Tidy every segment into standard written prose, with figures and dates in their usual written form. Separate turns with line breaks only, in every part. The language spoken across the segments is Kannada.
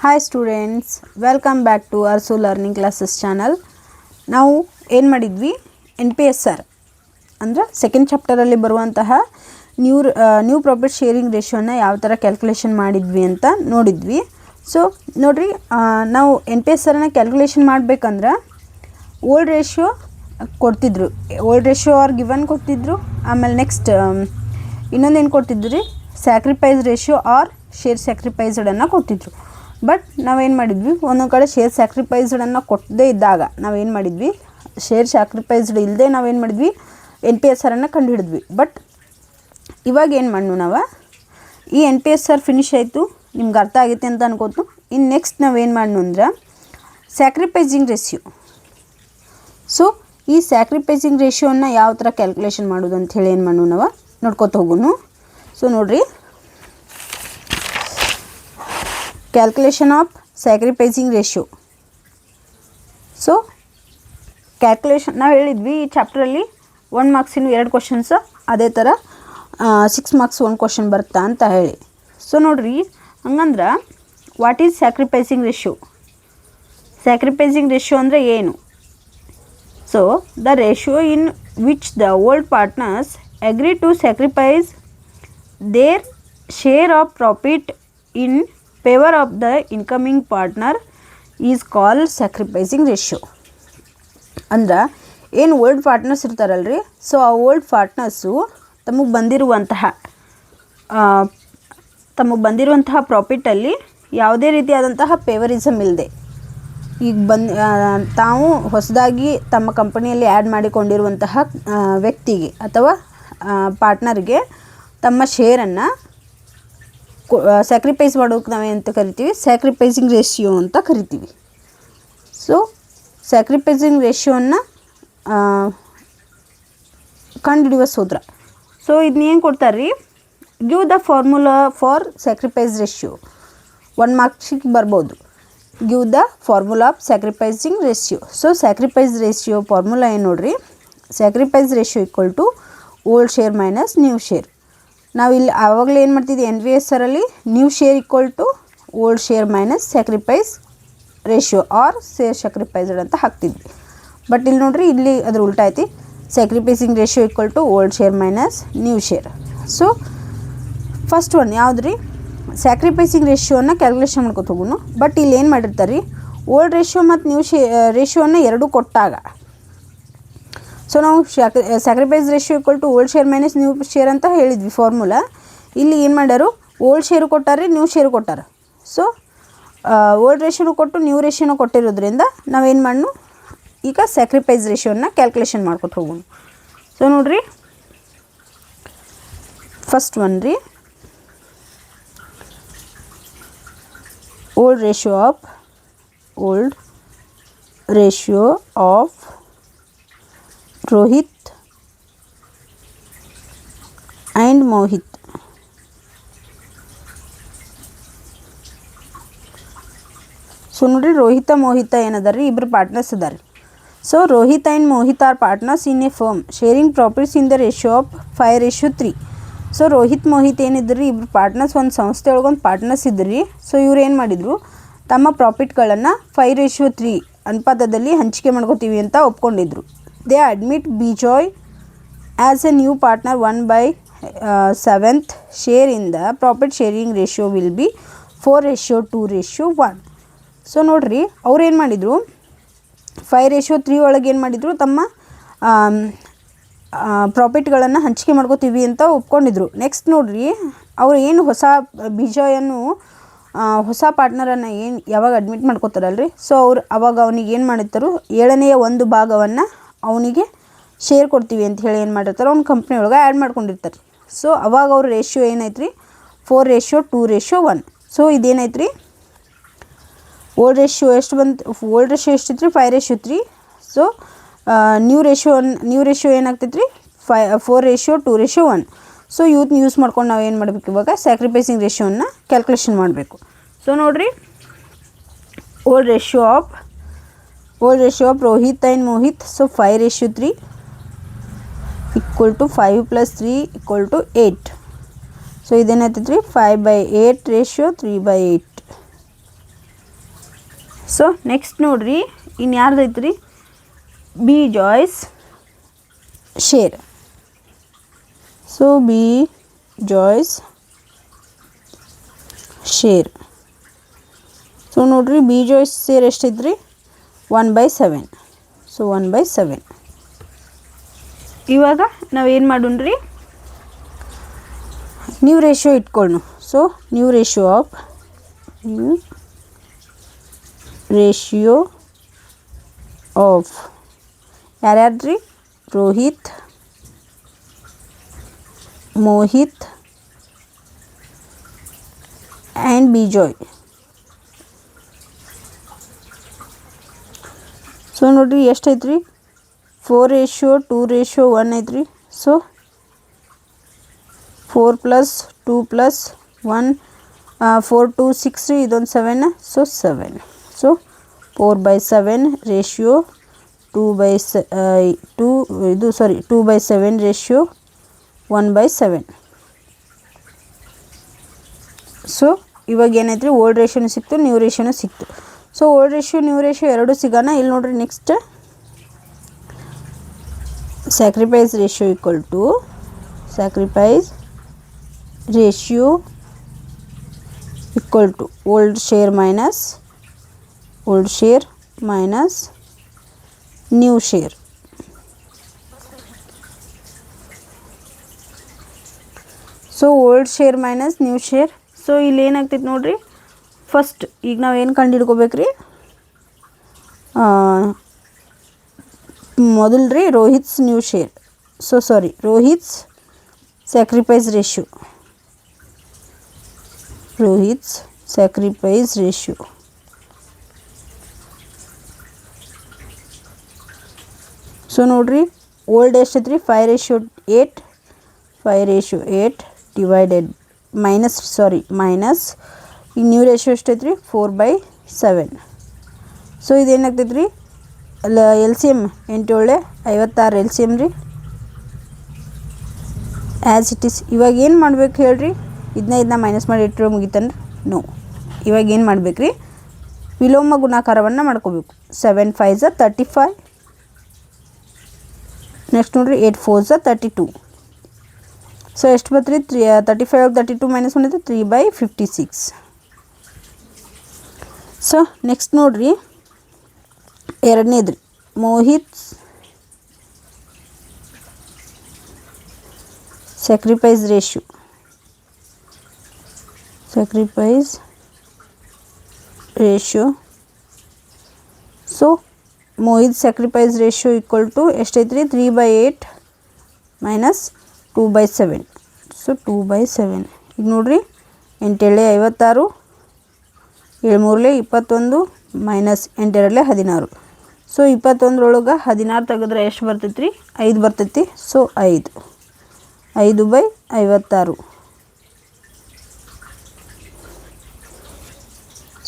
Hi students, welcome back to Arsu Learning Classes channel. ನಾವು ಏನು ಮಾಡಿದ್ವಿ NPSR ಅಂದರೆ ಸೆಕೆಂಡ್ ಚಾಪ್ಟರಲ್ಲಿ ಬರುವಂತಹ ನ್ಯೂ ಪ್ರಾಫಿಟ್ ಶೇರಿಂಗ್ ರೇಷಿಯೋನ ಯಾವ ಥರ ಕ್ಯಾಲ್ಕುಲೇಷನ್ ಮಾಡಿದ್ವಿ ಅಂತ ನೋಡಿದ್ವಿ. ಸೊ ನೋಡ್ರಿ, ನಾವು NPSRನ ಕ್ಯಾಲ್ಕುಲೇಷನ್ ಮಾಡಬೇಕಂದ್ರೆ ಓಲ್ಡ್ ರೇಷಿಯೋ ಕೊಡ್ತಿದ್ರು, ಓಲ್ಡ್ ರೇಷಿಯೋ ಆರ್ ಗಿವನ್ ಕೊಡ್ತಿದ್ರು. ಆಮೇಲೆ ನೆಕ್ಸ್ಟ್ ಇನ್ನೊಂದೇನು ಕೊಡ್ತಿದ್ರು ರೀ, ಸ್ಯಾಕ್ರಿಫೈಸ್ ರೇಷಿಯೋ ಆರ್ ಶೇರ್ ಸ್ಯಾಕ್ರಿಫೈಸ್ಡನ್ನು ಕೊಡ್ತಿದ್ರು. ಬಟ್ ನಾವೇನು ಮಾಡಿದ್ವಿ, ಒಂದೊಂದು ಕಡೆ ಶೇರ್ ಸ್ಯಾಕ್ರಿಫೈಸ್ಡನ್ನು ಕೊಟ್ಟದೇ ಇದ್ದಾಗ ನಾವೇನು ಮಾಡಿದ್ವಿ, ಶೇರ್ ಸ್ಯಾಕ್ರಿಫೈಸ್ಡ್ ಇಲ್ಲದೆ ನಾವೇನು ಮಾಡಿದ್ವಿ, NPSRನ್ನು ಕಂಡುಹಿಡಿದ್ವಿ. ಬಟ್ ಇವಾಗ ಏನು ಮಾಡೋಣ, ನಾವು ಈ NPSR ಫಿನಿಶ್ ಆಯಿತು, ನಿಮ್ಗೆ ಅರ್ಥ ಆಗೈತೆ ಅಂತ ಅನ್ಕೋತು. ಇನ್ನು ನೆಕ್ಸ್ಟ್ ನಾವೇನು ಮಾಡೋಣ ಅಂದ್ರೆ ಸ್ಯಾಕ್ರಿಫೈಸಿಂಗ್ ರೇಷಿಯೋ. ಸೊ ಈ ಸ್ಯಾಕ್ರಿಫೈಸಿಂಗ್ ರೇಷಿಯೋನ ಯಾವ ಥರ ಕ್ಯಾಲ್ಕುಲೇಷನ್ ಮಾಡೋದು ಅಂಥೇಳಿ ಏನು ಮಾಡೋಣ, ನಾವು ನೋಡ್ಕೊತ ಹೋಗೋಣ. ಸೊ ನೋಡಿರಿ, calculation of sacrificing ratio. So calculation ನಾವು ಹೇಳಿದ್ವಿ ಈ ಚಾಪ್ಟ್ರಲ್ಲಿ 1 ಮಾರ್ಕ್ಸಿನ 2 ಕ್ವಶನ್ಸ್, ಅದೇ ಥರ 6 ಮಾರ್ಕ್ಸ್ 1 ಕ್ವಶನ್ ಬರುತ್ತಾ ಅಂತ ಹೇಳಿ. ಸೊ ನೋಡಿರಿ, ಹಂಗಂದ್ರೆ what is sacrificing ratio? Sacrificing ratio ಅಂದರೆ ಏನು? So the ratio in which the old partners agree to sacrifice their share of profit in favour of the incoming partner is called sacrificing ratio. ಅಂದ್ರೆ ಏನು ಓಲ್ಡ್ ಪಾರ್ಟ್ನರ್ಸ್ ಇರ್ತಾರಲ್ರಿ, ಸೊ ಆ ಓಲ್ಡ್ ಪಾರ್ಟ್ನರ್ಸು ತಮಗೆ ಬಂದಿರುವಂತಹ ಪ್ರಾಫಿಟಲ್ಲಿ ಯಾವುದೇ ರೀತಿಯಾದಂತಹ ಫೇವರಿಸಮ್ ಇಲ್ಲದೆ, ಈಗ ತಾವು ಹೊಸದಾಗಿ ತಮ್ಮ ಕಂಪನಿಯಲ್ಲಿ ಆ್ಯಡ್ ಮಾಡಿಕೊಂಡಿರುವಂತಹ ವ್ಯಕ್ತಿಗೆ ಅಥವಾ ಪಾರ್ಟ್ನರ್ಗೆ ತಮ್ಮ ಶೇರನ್ನು ಸ್ಯಾಕ್ರಿಫೈಸ್ ಮಾಡೋಕೆ ನಾವೇನಂತ ಕರಿತೀವಿ, ಸ್ಯಾಕ್ರಿಫೈಸಿಂಗ್ ರೇಷಿಯೋ ಅಂತ ಕರಿತೀವಿ. ಸೊ ಸ್ಯಾಕ್ರಿಫೈಸಿಂಗ್ ರೇಷಿಯೋನ ಕಂಡುಹಿಡಿಯುವ ಸೂತ್ರ. ಸೊ ಇದನ್ನೇನು ಕೊಡ್ತಾರೆ ರೀ, give the formula for sacrifice ratio. 1 ಮಾರ್ಕ್ಸಿಗೆ ಬರ್ಬೋದು, give the formula of sacrificing ratio. So sacrifice ratio formula ಏನು ನೋಡ್ರಿ, sacrifice ratio equal to old share minus new share. ನಾವಿಲ್ಲಿ ಆವಾಗಲೇ ಏನು ಮಾಡ್ತಿದ್ವಿ, NPSRಲ್ಲಿ new share equal to old share minus sacrifice ratio or share sacrificed ಅಂತ ಹಾಕ್ತಿದ್ವಿ. ಬಟ್ ಇಲ್ಲಿ ನೋಡ್ರಿ, ಇಲ್ಲಿ ಅದ್ರ ಉಲ್ಟಾ ಐತಿ, sacrificing ratio equal to old share minus new share. So first one ಯಾವ್ದು ರೀ, ಸ್ಯಾಕ್ರಿಫೈಸಿಂಗ್ ರೇಷಿಯೋನ ಕ್ಯಾಲ್ಕುಲೇಷನ್ ಮಾಡ್ಕೊತ ಹೋಗೋಣ. ಬಟ್ ಇಲ್ಲಿ ಏನು ಮಾಡಿರ್ತಾರೆ ರೀ, ಓಲ್ಡ್ ರೇಷಿಯೋ ಮತ್ತು ನ್ಯೂ ರೇಷಿಯೋನ ಎರಡೂ ಕೊಟ್ಟಾಗ, ಸೊ ನಾವು sacrifice ratio equal to old share minus new share ಅಂತ ಹೇಳಿದ್ವಿ ಫಾರ್ಮುಲಾ. ಇಲ್ಲಿ ಏನು ಮಾಡ್ಯಾರು, ಓಲ್ಡ್ ಶೇರು ಕೊಟ್ಟಾರೆ, ನ್ಯೂ ಶೇರು ಕೊಟ್ಟಾರೆ. ಸೊ ಓಲ್ಡ್ ರೇಷಿಯೋನು ಕೊಟ್ಟು ನ್ಯೂ ರೇಷಿಯೋನು ಕೊಟ್ಟಿರೋದ್ರಿಂದ ನಾವೇನು ಮಾಡೋಣ, ಈಗ ಸ್ಯಾಕ್ರಿಫೈಸ್ ರೇಷಿಯೋನ ಕ್ಯಾಲ್ಕುಲೇಷನ್ ಮಾಡ್ಕೊತ ಹೋಗೋಣ. ಸೊ ನೋಡಿರಿ, ಫಸ್ಟ್ ಒನ್ ರೀ, old ratio of Rohit and Mohit. So ನೋಡಿರಿ, ರೋಹಿತ ಮೋಹಿತ ಏನದ ರೀ, ಇಬ್ಬರು ಪಾರ್ಟ್ನರ್ಸ್ ಅದಾರ. So Rohit and Mohit are partners in a firm sharing profits in the ratio of 5:3. So Rohit Mohit ಏನಿದ್ರು ರೀ, ಇಬ್ಬರು ಪಾರ್ಟ್ನರ್ಸ್, ಒಂದು ಸಂಸ್ಥೆ ಒಳಗೊಂದು ಪಾರ್ಟ್ನರ್ಸ್ ಇದ್ದರು ರೀ. ಸೊ ಇವ್ರು ಏನು ಮಾಡಿದರು, ತಮ್ಮ ಪ್ರಾಫಿಟ್ಗಳನ್ನು 5:3 ಅನುಪಾತದಲ್ಲಿ ಹಂಚಿಕೆ ಮಾಡ್ಕೋತೀವಿ ಅಂತ ಒಪ್ಕೊಂಡಿದ್ರು. They admit Bijoy as a new partner 1/7th share in the profit sharing ratio will be 4:2:1. So ನೋಡಿರಿ, ಅವ್ರು ಏನು ಮಾಡಿದರು, 5:3 ಒಳಗೆ ಏನು ಮಾಡಿದರು, ತಮ್ಮ ಪ್ರಾಫಿಟ್ಗಳನ್ನು ಹಂಚಿಕೆ ಮಾಡ್ಕೋತೀವಿ ಅಂತ ಒಪ್ಕೊಂಡಿದ್ರು. ನೆಕ್ಸ್ಟ್ ನೋಡಿರಿ, ಅವ್ರು ಏನು ಬಿಜಾಯನ್ನು ಹೊಸ ಪಾರ್ಟ್ನರನ್ನು ಏನು ಯಾವಾಗ ಅಡ್ಮಿಟ್ ಮಾಡ್ಕೋತಾರಲ್ರಿ, ಸೊ ಅವ್ರು ಅವಾಗ ಅವನಿಗೆ ಏನು ಮಾಡಿರ್ತಾರೋ 7ನೇ 1 ಭಾಗವನ್ನು ಅವನಿಗೆ ಶೇರ್ ಕೊಡ್ತೀವಿ ಅಂತ ಹೇಳಿ ಏನು ಮಾಡಿರ್ತಾರೆ, ಅವ್ನ ಕಂಪ್ನಿ ಒಳಗೆ ಆ್ಯಡ್ ಮಾಡ್ಕೊಂಡಿರ್ತಾರೆ. ಸೊ ಅವಾಗ ಅವ್ರ ರೇಷಿಯೋ ಏನೈತೆ ರೀ, 4:2:1. ಸೊ ಇದೇನೈತೆ ರೀ, ಓಲ್ಡ್ ರೇಷಿಯೋ ಎಷ್ಟು ಬಂತು, ಓಲ್ಡ್ ರೇಷಿಯೋ ಎಷ್ಟಿತ್ತು ರೀ, 5:3. ಸೊ ನ್ಯೂ ರೇಷಿಯೋ ಏನಾಗ್ತೈತೆ ರೀ, 4:2:1. ಸೊ ಇವತ್ತು ಯೂಸ್ ಮಾಡ್ಕೊಂಡು ನಾವು ಏನು ಮಾಡಬೇಕು, ಇವಾಗ ಸ್ಯಾಕ್ರಿಫೈಸಿಂಗ್ ರೇಷಿಯೋನ ಕ್ಯಾಲ್ಕುಲೇಷನ್ ಮಾಡಬೇಕು. ಸೊ ನೋಡಿರಿ, old ratio of Rohit and Mohit. So 5:3 equal to 5 plus 3 equal to 8. So, this is 5/8 ratio 3/8. So next ನೋಡ್ರಿ ಇನ್ನು ಯಾರ್ದೈತೆ ರೀ Bijoy's share. So Bijoy's share. So ನೋಡ್ರಿ ಬಿ ಜಾಯ್ಸ್ ಶೇರ್ ಎಷ್ಟೈತೆ ರೀ 1/7. ಸೊ 1/7. ಇವಾಗ ನಾವೇನು ಮಾಡೋಣ್ರಿ ನ್ಯೂ ರೇಷಿಯೋ ಇಟ್ಕೊಳ್ಳು. ಸೊ ನ್ಯೂ ರೇಷಿಯೋ ಆಫ್ ಯಾರ್ಯಾರ್ರಿ ರೋಹಿತ್, ಮೋಹಿತ್ ಆ್ಯಂಡ್ ಬಿಜಾಯ್. ಸೊ ನೋಡಿರಿ ಎಷ್ಟು ಐತ್ರಿ 4:2:1 ಐತ್ರಿ. ಸೊ 4 + 2 + 1 4 2 6 ರೀ, ಇದೊಂದು 7. So 7. So 4/7 ratio 2/7 ratio 1/7. So ಇವಾಗ ಏನೈತ್ರಿ ಓಲ್ಡ್ ರೇಷಿಯೋನು ಸಿಕ್ತು, ನ್ಯೂ ರೇಷಿಯೋನು ಸಿಕ್ತು. So old ratio new ratio ಎರಡು ಸಿಗೋಣ. ಇಲ್ಲಿ ನೋಡ್ರಿ next sacrifice ratio equal to old share minus new share. So old share minus new share. So ಇಲ್ಲಿ ಏನಾಗ್ತೈತೆ ನೋಡ್ರಿ ಫಸ್ಟ್ ಈಗ ನಾವು ಏನು ಕಂಡು ಹಿಡ್ಕೋಬೇಕ್ರಿ ಮೊದಲು ರೀ Rohit's new share. So sorry Rohit's sacrifice ratio. So ನೋಡ್ರಿ ಓಲ್ಡ್ ಎಷ್ಟೈತೆ ರೀ 5:8 ಡಿವೈಡೆಡ್ ಮೈನಸ್ ಈಗ ನ್ಯೂ ರೇಷಿಯೋ ಎಷ್ಟೈತೆ ರೀ 4/7. ಸೊ ಇದೇನಾಗ್ತೈತೆ ರೀ L C M 8 56 L C M ರೀ ಆ್ಯಸ್ ಇಟ್ ಈಸ್. ಇವಾಗ ಏನು ಮಾಡ್ಬೇಕು ಹೇಳ್ರಿ, ಇದನ್ನ ಮೈನಸ್ ಮಾಡಿ ಇಟ್ಟರೆ ಮುಗಿತನ್ರಿ. ನೋ, ಇವಾಗ ಏನು ಮಾಡ್ಬೇಕು ರೀ ವಿಲೋಮ ಗುಣಾಕಾರವನ್ನು ಮಾಡ್ಕೋಬೇಕು. 7 5s 35. ನೆಕ್ಸ್ಟ್ ನೋಡ್ರಿ 8 4s 32. ಸೊ ಎಷ್ಟು ಬರ್ತರಿ 35 32 ಮೈನಸ್ ಮಾಡಿದ್ರೆ 3/56. ಸೊ ನೆಕ್ಸ್ಟ್ ನೋಡ್ರಿ ಎರಡನೇದು ರೀ Mohit sacrifice ratio. So Mohit sacrifice ratio equal to ಎಷ್ಟೈತೆ ರೀ 3/8 ಮೈನಸ್ 2/7. ಸೊ 2/7. ಈಗ ನೋಡ್ರಿ 8 56 7 21 ಮೈನಸ್ 8 16. ಸೊ 21 16 ತೆಗೆದ್ರೆ ಎಷ್ಟು ಬರ್ತೈತೆ ರೀ 5 ಬರ್ತೈತಿ. ಸೊ 5/56.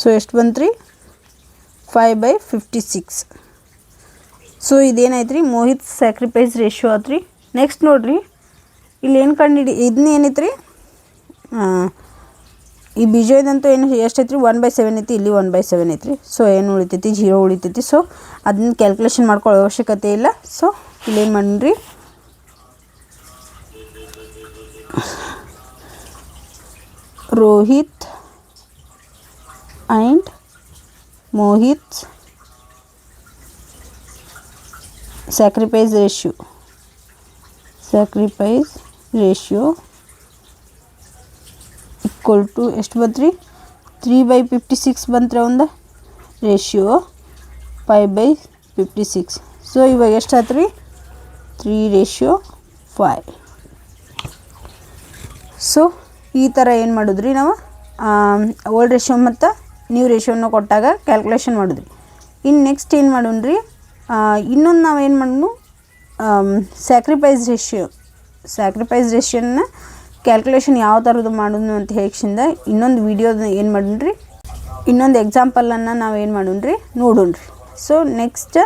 ಸೊ ಎಷ್ಟು ಬಂತು ರೀ 5/56. ಸೊ ಇದೇನಾಯ್ತು ರೀ ಮೋಹಿತ್ ಸ್ಯಾಕ್ರಿಫೈಸ್ ರೇಷಿಯೋ ಆಯ್ತು ರೀ. ನೆಕ್ಸ್ಟ್ ನೋಡಿರಿ ಇಲ್ಲಿ ಏನು ಇದನ್ನ ಏನೈತೆ ರೀ ಈ ಬಿಜೋಯ್ದಂತೂ ಏನು ಎಷ್ಟೈತೆ ರೀ 1/7 ಐತಿ, ಇಲ್ಲಿ 1/7 ಐತಿ ರೀ. ಸೊ ಏನು ಉಳಿತೈತಿ 0 ಉಳಿತೈತಿ. ಸೊ ಅದನ್ನ ಕ್ಯಾಲ್ಕುಲೇಷನ್ ಮಾಡ್ಕೊಳ್ಳೋ ಅವಶ್ಯಕತೆ ಇಲ್ಲ. ಸೊ ಇಲ್ಲೇನು ಮಾಡಿರಿ Rohit and Mohit sacrifice ratio equal to ಎಷ್ಟು ಬಂತು ರೀ 3/56 ಬಂತು ಒಂದು ರೇಷಿಯೋ 5/56. ಸೊ ಇವಾಗ ಎಷ್ಟಾಯ್ತು ರೀ 3:5. ಸೊ ಈ ಥರ ಏನು ಮಾಡಿದ್ರಿ ನಾವು ಓಲ್ಡ್ ರೇಷಿಯೋ ಮತ್ತು ನ್ಯೂ ರೇಷಿಯೋನ ಕೊಟ್ಟಾಗ ಕ್ಯಾಲ್ಕುಲೇಷನ್ ಮಾಡಿದ್ರಿ. ಇನ್ನು ನೆಕ್ಸ್ಟ್ ಏನು ಮಾಡೋಣ್ರಿ ಇನ್ನೊಂದು ನಾವು ಏನು ಮಾಡೋಣ ಸ್ಯಾಕ್ರಿಫೈಸ್ ರೇಷಿಯೋನ ಕ್ಯಾಲ್ಕುಲೇಷನ್ ಯಾವ ಥರದ್ದು ಮಾಡೋದು ಅಂತ ಹೇಳಿಂದ ಇನ್ನೊಂದು ವಿಡಿಯೋದ ಏನು ಮಾಡೋಣ್ರಿ ಇನ್ನೊಂದು ಎಕ್ಸಾಂಪಲನ್ನು ನಾವು ಏನು ಮಾಡೋಣ್ರಿ ನೋಡೋಣ್ರಿ. ಸೊ ನೆಕ್ಸ್ಟ್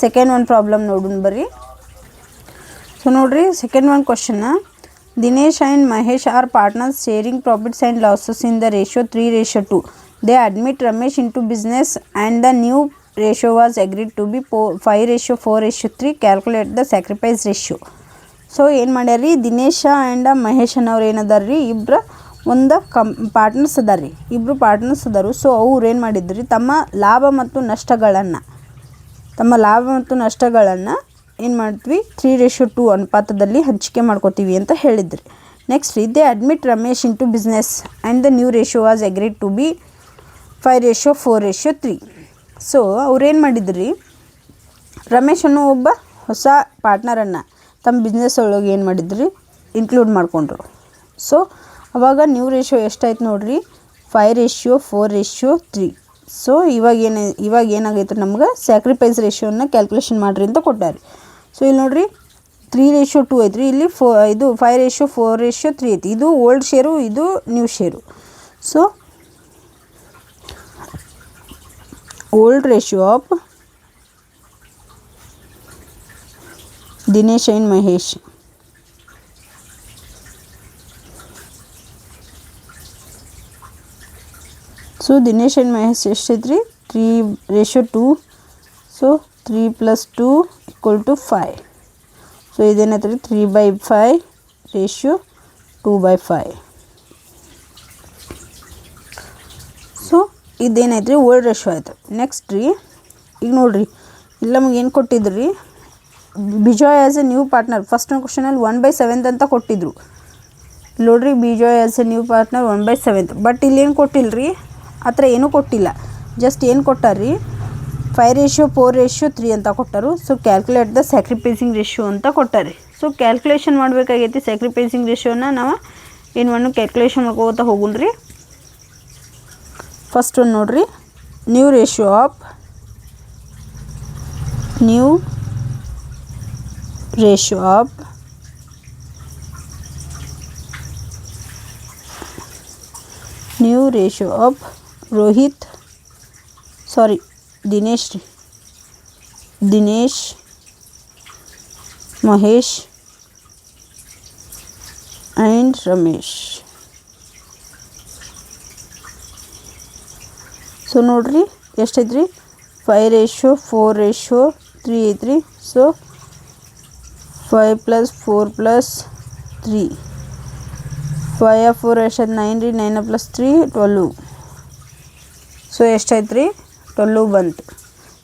ಸೆಕೆಂಡ್ ಒಂದು ಪ್ರಾಬ್ಲಮ್ ನೋಡೋಣ ಬರ್ರಿ. ಸೊ ನೋಡಿರಿ ಸೆಕೆಂಡ್ ಒಂದು question Dinesh and Mahesh are partners sharing profits and losses in the ratio 3:2. They admit Ramesh into business and the new ratio was agreed to be 5:4:3. Calculate the sacrifice ratio. So ಏನು ಮಾಡ್ಯಾರ ರೀ, ದಿನೇಶ ಆ್ಯಂಡ್ ಮಹೇಶ್ ಅನ್ನೋರು ಏನದಾರ ರೀ, ಇಬ್ಬರು ಒಂದು ಪಾರ್ಟ್ನರ್ಸ್ ಅದಾರ ರೀ, ಇಬ್ಬರು ಪಾರ್ಟ್ನರ್ಸ್ ಅದಾರು. ಸೊ ಅವ್ರು ಏನು ಮಾಡಿದ್ರು, ತಮ್ಮ ಲಾಭ ಮತ್ತು ನಷ್ಟಗಳನ್ನು ಏನು ಮಾಡ್ತೀವಿ, 3:2 ಅನುಪಾತದಲ್ಲಿ ಹಂಚಿಕೆ ಮಾಡ್ಕೋತೀವಿ ಅಂತ ಹೇಳಿದ್ರಿ. ನೆಕ್ಸ್ಟ್ ರೀ, they admit Ramesh into business and the new ratio was agreed to be 5:4:3. So ಅವ್ರೇನು ಮಾಡಿದ್ರಿ, ರಮೇಶ್ ಅನ್ನೋ ಒಬ್ಬ ಹೊಸ ಪಾರ್ಟ್ನರನ್ನು ತಮ್ಮ ಬಿಸ್ನೆಸ್ ಒಳಗೆ ಏನು ಮಾಡಿದ್ರಿ, ಇನ್ಕ್ಲೂಡ್ ಮಾಡಿಕೊಂಡ್ರು. ಸೊ ಅವಾಗ ನ್ಯೂ ರೇಷಿಯೋ ಎಷ್ಟಾಯ್ತು ನೋಡಿರಿ, 5:4:3. ಸೊ ಇವಾಗ ಏನಾಗೈತೆ ನಮ್ಗೆ, ಸ್ಯಾಕ್ರಿಫೈಸ್ ರೇಷಿಯೋನ ಕ್ಯಾಲ್ಕುಲೇಷನ್ ಮಾಡಿರಿ ಅಂತ ಕೊಟ್ಟಾರೆ. ಸೊ ಇಲ್ಲಿ ನೋಡಿರಿ 3:2 ಐತ್ರಿ, ಇಲ್ಲಿ ಇದು 5:4:3 ಐತಿ. ಇದು ಓಲ್ಡ್ ಶೇರು, ಇದು new share. So old ratio of Dinesh and Mahesh. So Dinesh and Mahesh ಎಷ್ಟೈತ್ರಿ, 3:2. ಸೊ 3 + 2 = 5. ಸೊ ಇದೇನೈತ್ರಿ, 3/5 ರೇಷಿಯೋ 2/5. ಸೊ ಇದೇನೈತ್ರಿ, ಓಲ್ಡ್ ರೇಷಿಯೋ ಆಯ್ತು. ನೆಕ್ಸ್ಟ್ ರೀ, ಈಗ ನೋಡಿರಿ, ಇಲ್ಲಿ ನಮಗೆ ಏನು ಕೊಟ್ಟಿದ್ರಿ, Bijoy as a new partner. First ಕ್ವಶನಲ್ಲಿ 1/7 ಅಂತ ಕೊಟ್ಟಿದ್ರು ನೋಡ್ರಿ, Bijoy as a new partner 1/7. But ಇಲ್ಲೇನು ಕೊಟ್ಟಿಲ್ಲ ರೀ, ಆ ಥರ ಏನೂ ಕೊಟ್ಟಿಲ್ಲ. ಜಸ್ಟ್ ಏನು ಕೊಟ್ಟಾರ್ರಿ, 5:4:3 ಅಂತ ಕೊಟ್ಟರು. So calculate the sacrificing ratio ಅಂತ ಕೊಟ್ಟಾರೆ. ಸೊ ಕ್ಯಾಲ್ಕುಲೇಷನ್ ಮಾಡಬೇಕಾಗೈತಿ ಸ್ಯಾಕ್ರಿಫೈಸಿಂಗ್ ರೇಷಿಯೋನ. ನಾವು ಏನು ಮಾಡಿ ಕ್ಯಾಲ್ಕುಲೇಷನ್ ಮಾಡ್ಕೋತಾ ಹೋಗುಣ್ರಿ. ಫಸ್ಟ್ ಒಂದು ನೋಡ್ರಿ, new ratio of Dinesh Mahesh and Ramesh. So ನೋಡ್ರಿ ಎಷ್ಟೈತ್ರಿ, 5:4:3 ಐತ್ರಿ. ಸೊ 5 + 4 + 3, 5 4 ಎಷ್ಟಾಯ್ತು, 9 ರೀ. 9 + 3 12. ಸೊ ಎಷ್ಟಾಯ್ತು ರೀ, 12 ಬಂತು.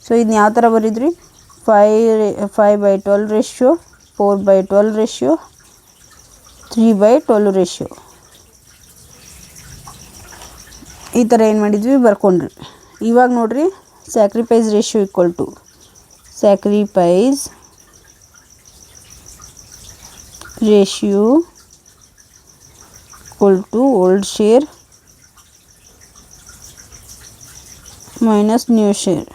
ಸೊ ಇದನ್ನ ಯಾವ ಥರ ಬರೀದ್ರಿ, 5/12 ರೇಷಿಯೋ, 4/12 ರೇಷಿಯೋ, 3/12 ರೇಷಿಯೋ, ಈ ಥರ ಏನು ಮಾಡಿದ್ವಿ, ಬರ್ಕೊಂಡ್ರಿ. ಇವಾಗ ನೋಡ್ರಿ, sacrifice ratio old share minus new share.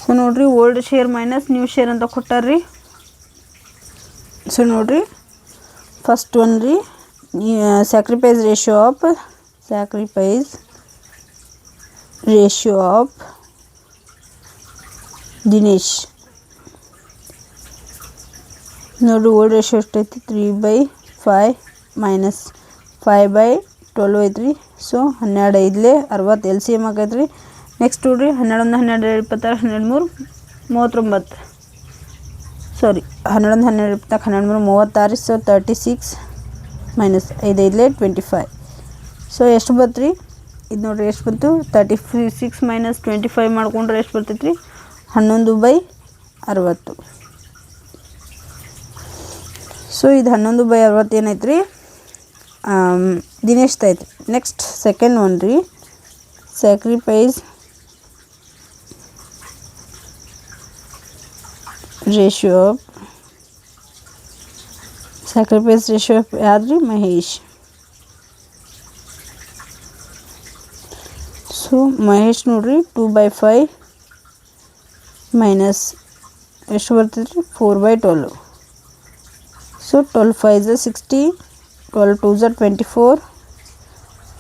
So ನೋಡ್ರಿ, old share minus new share ಅಂತ ಕೊಟ್ಟಾರ್ರಿ. ಸೊ ನೋಡ್ರಿ, ಫಸ್ಟ್ ಒನ್ ರೀ, ಸ್ಯಾಕ್ರಿಫೈಸ್ ರೇಷಿಯೋ ಆಫ್ ದಿನೇಶ್. ನೋಡ್ರಿ, ಓಲ್ಡ್ ರೇಷಿಯೋ ಎಷ್ಟೈತಿ, 3/5 ಮೈನಸ್ 5/12 ಐತ್ರಿ. ಸೊ 12 5 60 LCM ಆಗೈತ್ರಿ. ನೆಕ್ಸ್ಟ್ ನೋಡ್ರಿ, 11 12 26 12 3 39. ಸಾರಿ, 11 12 26 12 36. So 36 minus 5 5 25. ಸೊ ಎಷ್ಟು ಬಂತು ರೀ, ಇದು ನೋಡಿರಿ ಎಷ್ಟು ಬಂತು, 36 ಮೈನಸ್ 25 ಮಾಡ್ಕೊಂಡ್ರೆ ಎಷ್ಟು ಬರ್ತೈತೆ ರೀ, 11/60. ಸೊ ಇದು 11/60 ಏನೈತೆ ರೀ, ದಿನೇಶ್ ಐತೆ. ನೆಕ್ಸ್ಟ್ ಸೆಕೆಂಡ್ ಒನ್ ರೀ, ಸ್ಯಾಕ್ರಿಫೈಸ್ ರೇಷಿಯೋ ಯಾವ್ದು ರೀ, ಮಹೇಶ್. ಸೊ ಮಹೇಶ್ ನೋಡ್ರಿ 2/5 ಮೈನಸ್ ಎಷ್ಟು ಬರ್ತೈತೆ ರೀ, 4/12. ಸೊ 12 5 60, 12 2 24,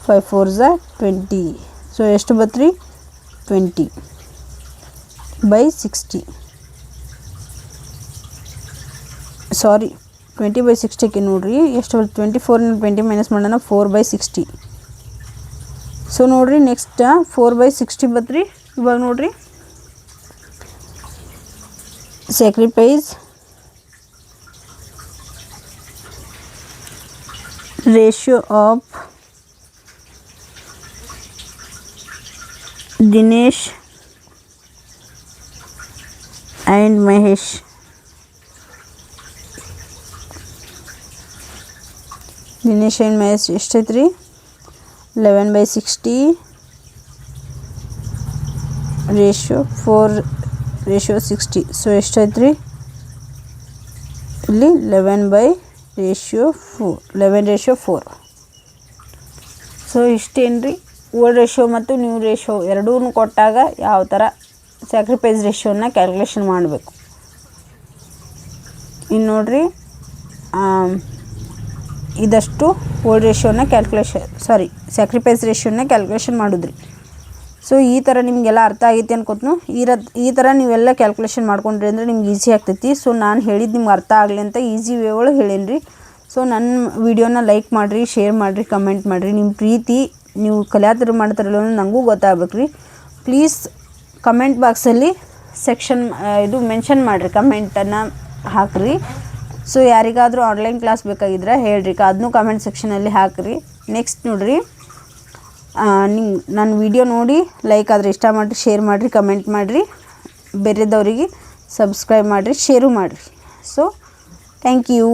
5 4 20. ಸೊ ಎಷ್ಟು ಬತ್ರಿ, 20/60. ಸಾರಿ 20/60 ನೋಡಿರಿ ಎಷ್ಟು ಬರುತ್ತೆ 24 20 ಮೈನಸ್ ಮಾಡೋಣ 4/60 ಸೊ ನೋಡಿರಿ ನೆಕ್ಸ್ಟ್ 4/60 ಬತ್ರಿ ಇವಾಗ ನೋಡಿರಿ sacrifice ratio of Dinesh and Mahesh Dinesh and Mahesh ಎಷ್ಟೈತೆ ರೀ 11/60 ರೇಷಿಯೋ 4/60 ಸೊ ಎಷ್ಟೈತೆ ರೀ ಇಲ್ಲಿ 11/4 ಸೊ ಇಷ್ಟೇನು ರೀ ಓಲ್ಡ್ ರೇಷಿಯೋ ಮತ್ತು ನ್ಯೂ ರೇಷಿಯೋ ಎರಡೂ ಕೊಟ್ಟಾಗ ಯಾವ ಥರ ಸ್ಯಾಕ್ರಿಫೈಸ್ ರೇಷಿಯೋನ ಕ್ಯಾಲ್ಕುಲೇಷನ್ ಮಾಡಬೇಕು. ಇನ್ನು ನೋಡಿರಿ ಇದಷ್ಟು ಓಲ್ಡ್ ರೇಷಿಯೋನ ಸ್ಯಾಕ್ರಿಫೈಸ್ ರೇಷಿಯೋನ ಕ್ಯಾಲ್ಕುಲೇಷನ್ ಮಾಡಿದ್ರಿ. ಸೊ ಈ ಥರ ನಿಮಗೆಲ್ಲ ಅರ್ಥ ಆಗೈತಿ ಅನ್ಕೋತನು. ಈ ಥರ ನೀವೆಲ್ಲ ಕ್ಯಾಲ್ಕುಲೇಷನ್ ಮಾಡ್ಕೊಂಡ್ರಿ ಅಂದರೆ ನಿಮ್ಗೆ ಈಸಿ ಆಗ್ತೈತಿ. ಸೊ ನಾನು ಹೇಳಿದ್ದು ನಿಮ್ಗೆ ಅರ್ಥ ಆಗಲಿ ಅಂತ ಈಸಿ ವೇ ಒಳಗೆ ಹೇಳೇನಿ ರೀ. ಸೊ ನನ್ನ ವಿಡಿಯೋನ ಲೈಕ್ ಮಾಡಿರಿ, ಶೇರ್ ಮಾಡಿರಿ, ಕಮೆಂಟ್ ಮಾಡಿರಿ. ನಿಮ್ಮ ಪ್ರೀತಿ ನೀವು ಕಲಿಯಾತ್ರ ಮಾಡ್ತಾರಲ್ಲ ನನಗೂ ಗೊತ್ತಾಗ್ಬೇಕು ರೀ. ಪ್ಲೀಸ್ ಕಮೆಂಟ್ ಬಾಕ್ಸಲ್ಲಿ ಇದು ಮೆನ್ಷನ್ ಮಾಡಿರಿ, ಕಮೆಂಟನ್ನು ಹಾಕಿರಿ. ಸೊ ಯಾರಿಗಾದರೂ ಆನ್ಲೈನ್ ಕ್ಲಾಸ್ ಬೇಕಾಗಿದ್ರೆ ಹೇಳ್ರಿ, ಅದನ್ನೂ ಕಮೆಂಟ್ ಸೆಕ್ಷನಲ್ಲಿ ಹಾಕಿರಿ. ನೆಕ್ಸ್ಟ್ ನೋಡಿರಿ ನನ್ನ ವಿಡಿಯೋ ನೋಡಿ ಲೈಕ್ ಆದರೆ ಇಷ್ಟ ಮಾಡಿರಿ, ಶೇರ್ ಮಾಡಿರಿ, ಕಮೆಂಟ್ ಮಾಡಿರಿ, ಬೇರೆದವರಿಗೆ ಸಬ್ಸ್ಕ್ರೈಬ್ ಮಾಡಿರಿ, ಶೇರು ಮಾಡಿರಿ. So thank you.